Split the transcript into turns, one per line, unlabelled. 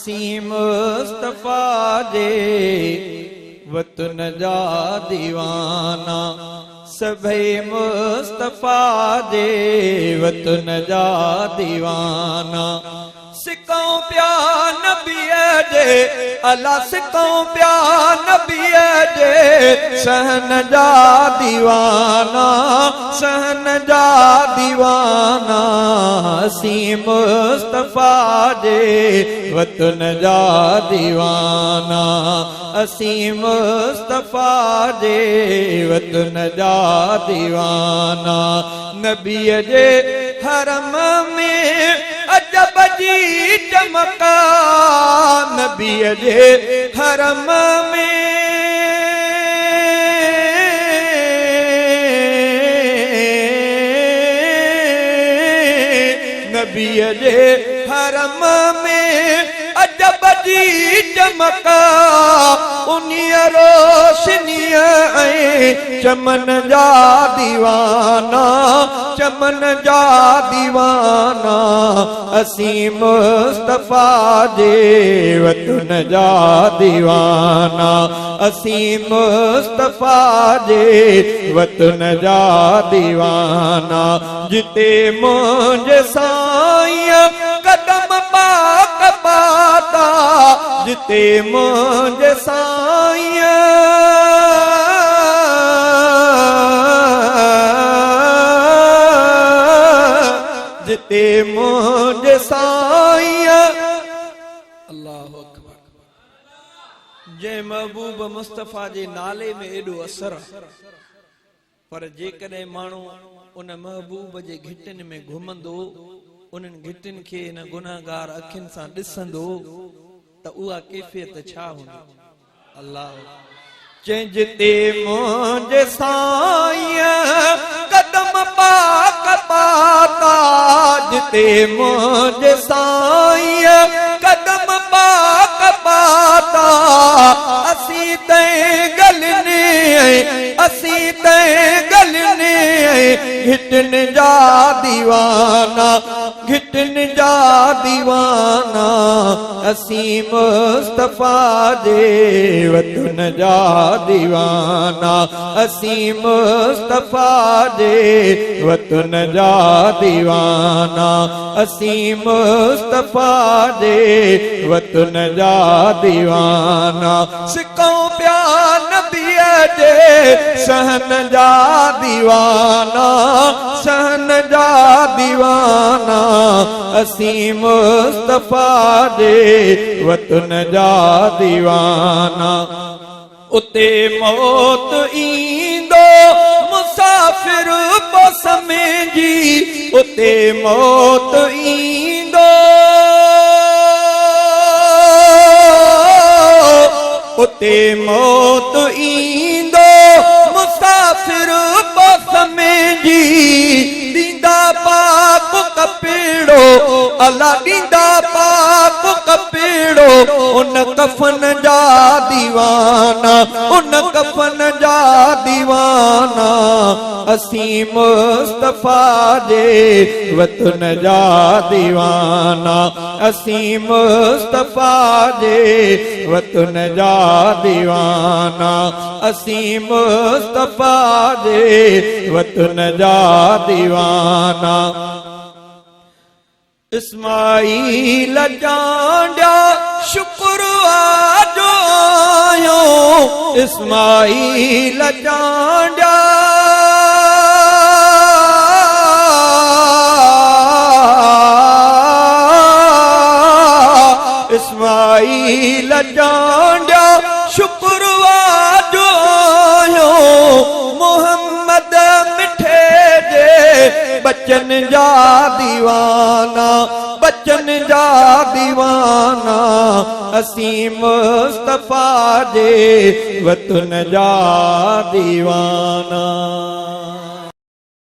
असीं मुस्तफा जे वतन जा दीवाना सभई मुस्तफा जे वतन जा दीवाना सिकऊं पिया नबीअ जे अला सिकऊं पिया नबीअ जे सहन जा दीवाना सहन जा दीवाना असीं मुस्तफा जे वतन जा दीवाना असीं मुस्तफा जे वतन जा दीवाना नबीअ जे हरम में अजब जी चमका नबीअ जे हरम में नबीअ जे हरम में अजब जी चमका उन्हीअ रोशनीअ ऐं चमन जा दीवाना चमन जा दीवाना असीं मुस्तफा जे वतन जा दीवाना असीं मुस्तफा जे वतन जा दीवाना जिते मुंहिंजे साईं कदम पाक पाता जिते मुंहिंजे साईं जिते मुंहिंजे साईं अल्लाहु अकबर जंहिं महबूब मुस्तफा जे नाले में एॾो असर पर जेकॾहिं माण्हू उन महबूब जे घिटिन में घुमंदो उन्हनि घिटिन खे इन गुनाहगार अखियुनि सां ॾिसंदो त उहा कैफियत छा हूंदी अल्लाह जंहिं जिते मुंहिंजे साईं कदम पाक पाता जिते मुंहिंजे साईं कदम पाक पाता असीं तंहिं गलनी असीं तंहिं गलनी घिटिन जा दीवाना घिटिन जा दीवाना असीं मुस्तफा जे वतन जा दीवाना असीं मुस्तफा जे वतन जा दीवाना असीं मुस्तफा जे वतन जा दीवाना सिकऊं पिया नबीअ जे सहन जा दीवाना सहन जा दीवाना असीं मुस्तफा जे वतन जा दीवाना उते मौत ईंदो मुसाफिर बस में जी उते मौत ईंदो उते मौत ईंदो मुसाफिर बस में जी दींदा पाक कपेड़ो अला दींदा पाक कपेड़ो उन कफन जा दीवाना उन कफन जा दीवाना असीं मुस्तफा जे वतन जा दीवाना असीं मुस्तफा जे वतन जा दीवाना असीं मुस्तफा जे वतन जा दीवाना इस्माइल जांडिया शुक्र आजो आयो इस्माइल जांडिया इस्माइल जांडिया शुक्र आजो आयो मोहम्मद मिठे जे बचन जा दीवाना बचन जा दीवाना असीं मुस्तफा जे वतन जा दीवाना।